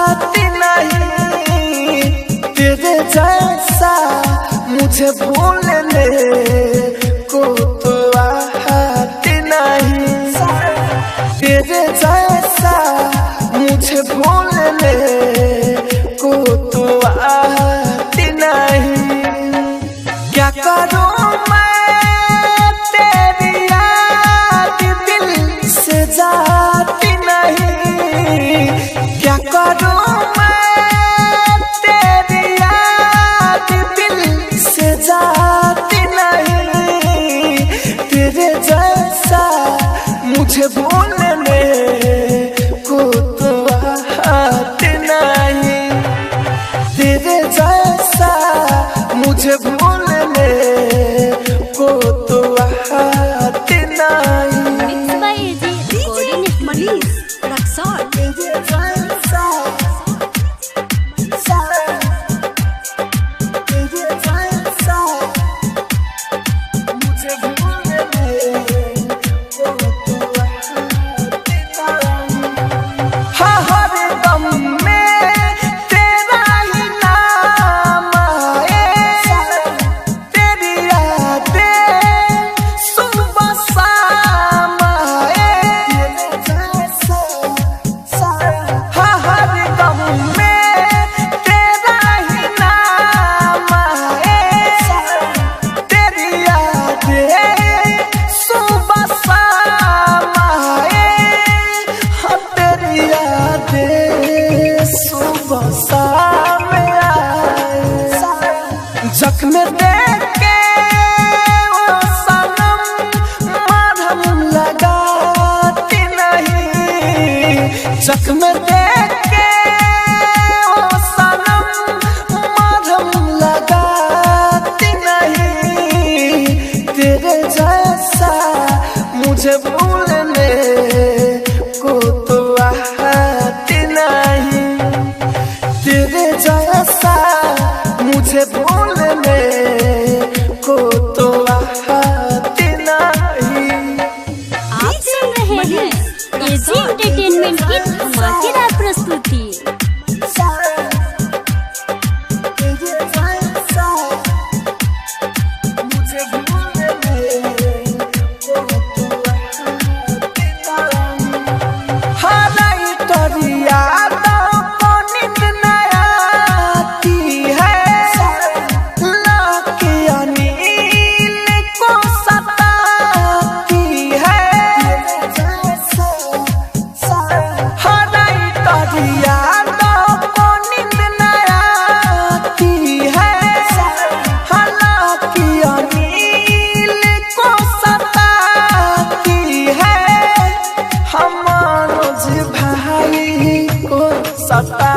आती नहीं, तेरे जैसा मुझे भूलने को तो आती नहीं, तेरे जैसा मुझे भूलने को तो आती नहीं। क्या करूं मैं तेरी याद दिल से जाती नहीं, क्या करूं मैं तेरी याद दिल से जाती नहीं, तेरे जैसा मुझे भूलने को तो आती नहीं, तेरे जैसा मुझे भूलने को तो आती नहीं। Mixed by AG Recording Moniz Raksol। तेरे जैसा तेरे जैसा मुझे भूलने को तो आती नहीं। हर दम में तेरा ही नाम आए, तेरी यादें सुबह शाम आए, हर दम में तेरा ही नाम आए, तेरी यादें सुबह शाम आए, तेरी यादें सुबह शाम आए। जख्म देख के ओ सनम मरहम लगाती नहीं, जख्म देख के ओ सनम मरहम लगाती नहीं, तेरे जैसा मुझे भूलने को तो आती नहीं, तेरे जैसा मुझे भूलने को तो आती नहीं। आप सुन रहे हैं AG एंटरटेनमेंट की धमाकेदार प्रस्तुति। तेरे जैसा मुझे भूलने को तो आती नहीं। हराई तेरी यादों को नींद न आती है, लाके अनील को सताती है, हराई तेरी यादों को नींद न आती है, हालांकि अनील को सताती है, हम मनोज भाई को सता